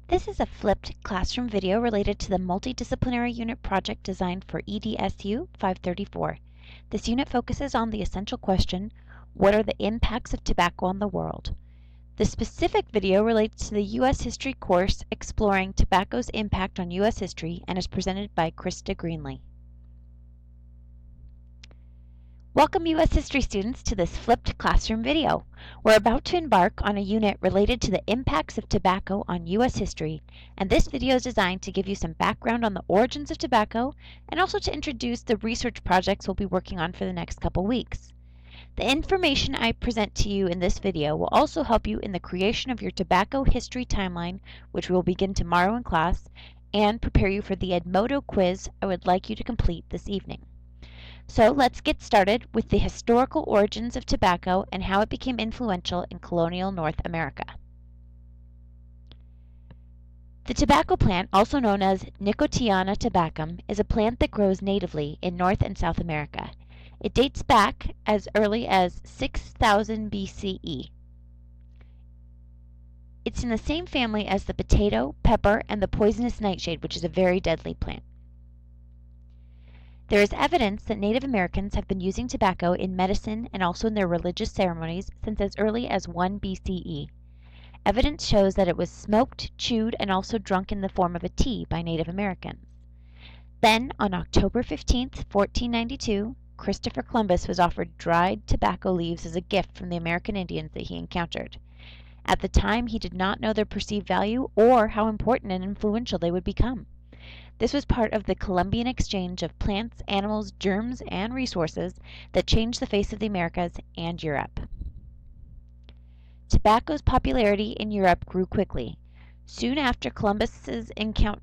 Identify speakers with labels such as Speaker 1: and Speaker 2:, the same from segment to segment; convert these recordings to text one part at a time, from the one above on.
Speaker 1: This is a flipped classroom video related to the Multidisciplinary Unit project designed for EDSU 534. This unit focuses on the essential question, what are the impacts of tobacco on the world? The specific video relates to the U.S. History course exploring tobacco's impact on U.S. history and is presented by Krista Greenlee. Welcome U.S. History students to this flipped classroom video. We're about to embark on a unit related to the impacts of tobacco on U.S. history, and this video is designed to give you some background on the origins of tobacco and also to introduce the research projects we'll be working on for the next couple weeks. The information I present to you in this video will also help you in the creation of your tobacco history timeline, which we will begin tomorrow in class, and prepare you for the Edmodo quiz I would like you to complete this evening. So let's get started with the historical origins of tobacco and how it became influential in colonial North America. The tobacco plant, also known as Nicotiana tabacum, is a plant that grows natively in North and South America. It dates back as early as 6000 BCE. It's in the same family as the potato, pepper, and the poisonous nightshade, which is a very deadly plant. There is evidence that Native Americans have been using tobacco in medicine and also in their religious ceremonies since as early as 1 BCE. Evidence shows that it was smoked, chewed, and also drunk in the form of a tea by Native Americans. Then, on October 15, 1492, Christopher Columbus was offered dried tobacco leaves as a gift from the American Indians that he encountered. At the time, he did not know their perceived value or how important and influential they would become. This was part of the Columbian exchange of plants, animals, germs, and resources that changed the face of the Americas and Europe. Tobacco's popularity in Europe grew quickly. Soon after Columbus's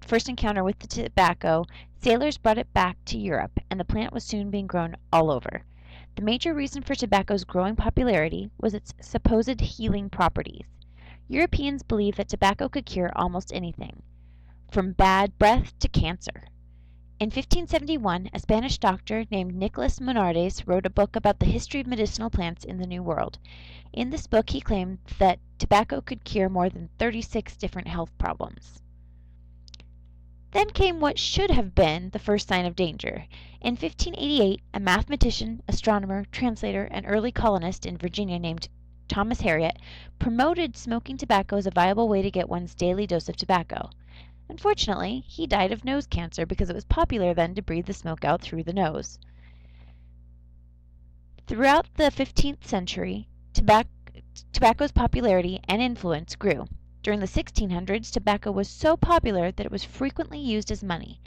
Speaker 1: first encounter with the tobacco, sailors brought it back to Europe, and the plant was soon being grown all over. The major reason for tobacco's growing popularity was its supposed healing properties. Europeans believed that tobacco could cure almost anything, from bad breath to cancer. In 1571, a Spanish doctor named Nicolas Monardes wrote a book about the history of medicinal plants in the New World. In this book, he claimed that tobacco could cure more than 36 different health problems. Then came what should have been the first sign of danger. In 1588, a mathematician, astronomer, translator, and early colonist in Virginia named Thomas Harriot promoted smoking tobacco as a viable way to get one's daily dose of tobacco. Unfortunately, he died of nose cancer because it was popular then to breathe the smoke out through the nose. Throughout the 15th century, tobacco's popularity and influence grew. During the 1600s, tobacco was so popular that it was frequently used as money.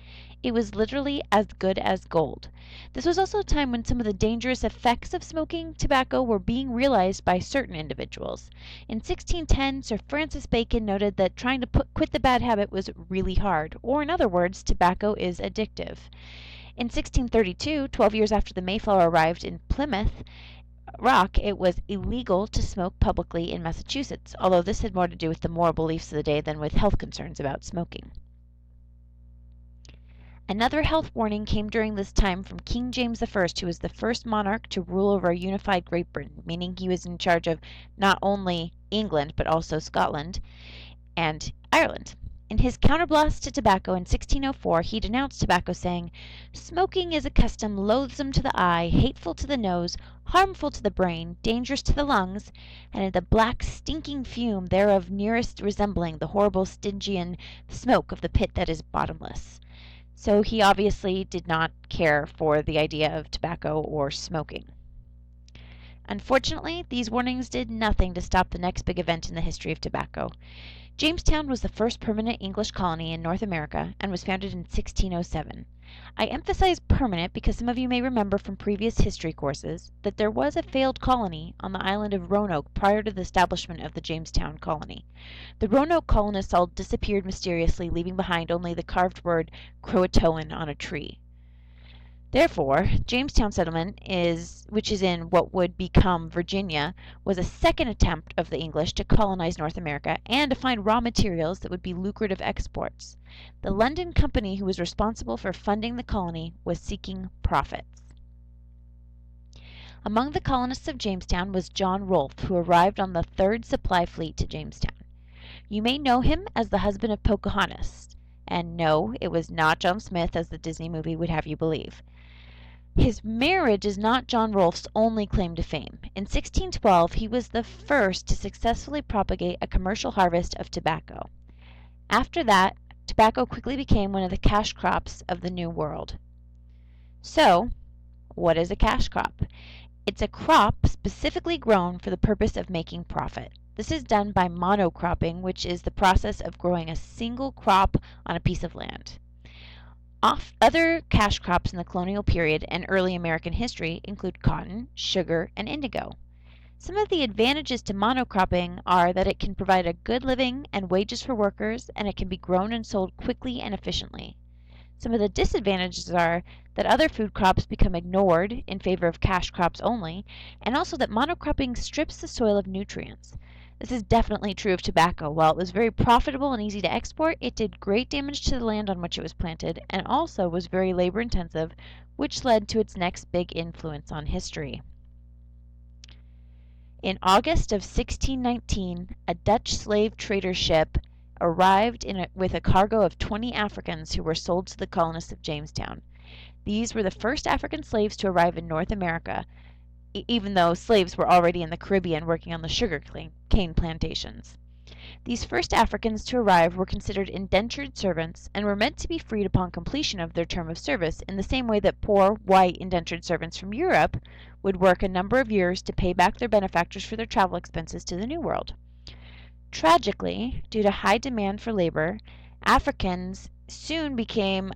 Speaker 1: It was literally as good as gold. This was also a time when some of the dangerous effects of smoking tobacco were being realized by certain individuals. In 1610, Sir Francis Bacon noted that trying to quit the bad habit was really hard, or in other words, tobacco is addictive. In 1632, 12 years after the Mayflower arrived in Plymouth Rock, it was illegal to smoke publicly in Massachusetts, although this had more to do with the moral beliefs of the day than with health concerns about smoking. Another health warning came during this time from King James I, who was the first monarch to rule over a unified Great Britain, meaning he was in charge of not only England but also Scotland and Ireland. In his counterblast to tobacco in 1604, he denounced tobacco, saying, "Smoking is a custom loathsome to the eye, hateful to the nose, harmful to the brain, dangerous to the lungs, and the black stinking fume thereof nearest resembling the horrible Stygian smoke of the pit that is bottomless." So he obviously did not care for the idea of tobacco or smoking. Unfortunately, these warnings did nothing to stop the next big event in the history of tobacco. Jamestown was the first permanent English colony in North America and was founded in 1607. I emphasize permanent because some of you may remember from previous history courses that there was a failed colony on the island of Roanoke prior to the establishment of the Jamestown colony. The Roanoke colonists all disappeared mysteriously, leaving behind only the carved word Croatoan on a tree. Therefore, Jamestown settlement, which is in what would become Virginia, was a second attempt of the English to colonize North America and to find raw materials that would be lucrative exports. The London Company, who was responsible for funding the colony, was seeking profits. Among the colonists of Jamestown was John Rolfe, who arrived on the third supply fleet to Jamestown. You may know him as the husband of Pocahontas. And no, it was not John Smith as the Disney movie would have you believe. His marriage is not John Rolfe's only claim to fame. In 1612, he was the first to successfully propagate a commercial harvest of tobacco. After that, tobacco quickly became one of the cash crops of the New World. So, what is a cash crop? It's a crop specifically grown for the purpose of making profit. This is done by monocropping, which is the process of growing a single crop on a piece of land. Other cash crops in the colonial period and early American history include cotton, sugar, and indigo. Some of the advantages to monocropping are that it can provide a good living and wages for workers, and it can be grown and sold quickly and efficiently. Some of the disadvantages are that other food crops become ignored in favor of cash crops only, and also that monocropping strips the soil of nutrients. This is definitely true of tobacco. While it was very profitable and easy to export, it did great damage to the land on which it was planted and also was very labor intensive, which led to its next big influence on history. In August of 1619, a Dutch slave trader ship arrived with a cargo of 20 Africans who were sold to the colonists of Jamestown. These were the first African slaves to arrive in North America, even though slaves were already in the Caribbean working on the sugar cane plantations. These first Africans to arrive were considered indentured servants and were meant to be freed upon completion of their term of service in the same way that poor, white indentured servants from Europe would work a number of years to pay back their benefactors for their travel expenses to the New World. Tragically, due to high demand for labor, Africans soon became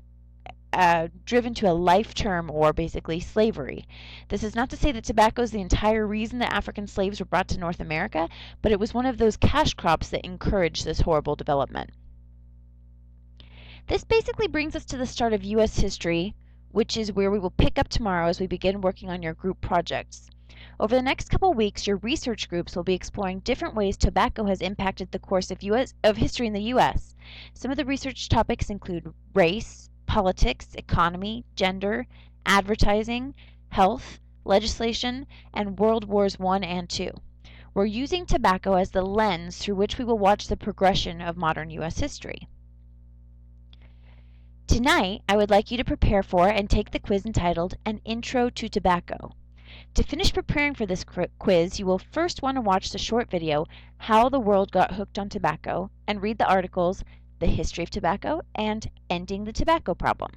Speaker 1: driven to a life term, or basically slavery. This is not to say that tobacco is the entire reason that African slaves were brought to North America, but it was one of those cash crops that encouraged this horrible development. This basically brings us to the start of U.S. history, which is where we will pick up tomorrow as we begin working on your group projects. Over the next couple weeks, your research groups will be exploring different ways tobacco has impacted the course of history in the U.S. Some of the research topics include race, politics, economy, gender, advertising, health, legislation, and World Wars I and II. We're using tobacco as the lens through which we will watch the progression of modern U.S. history. Tonight, I would like you to prepare for and take the quiz entitled An Intro to Tobacco. To finish preparing for this quiz, you will first want to watch the short video, How the World Got Hooked on Tobacco, and read the articles, The History of Tobacco and Ending the Tobacco Problem.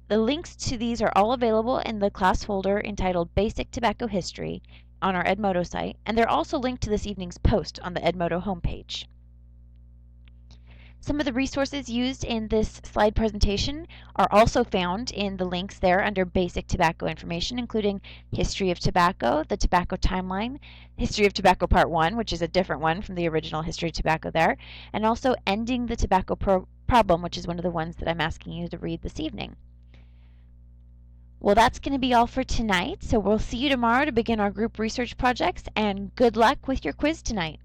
Speaker 1: The links to these are all available in the class folder entitled Basic Tobacco History on our Edmodo site, and they're also linked to this evening's post on the Edmodo homepage. Some of the resources used in this slide presentation are also found in the links there under Basic Tobacco Information, including History of Tobacco, the Tobacco Timeline, History of Tobacco Part 1, which is a different one from the original History of Tobacco there, and also Ending the Tobacco Problem, which is one of the ones that I'm asking you to read this evening. Well, that's going to be all for tonight, so we'll see you tomorrow to begin our group research projects, and good luck with your quiz tonight.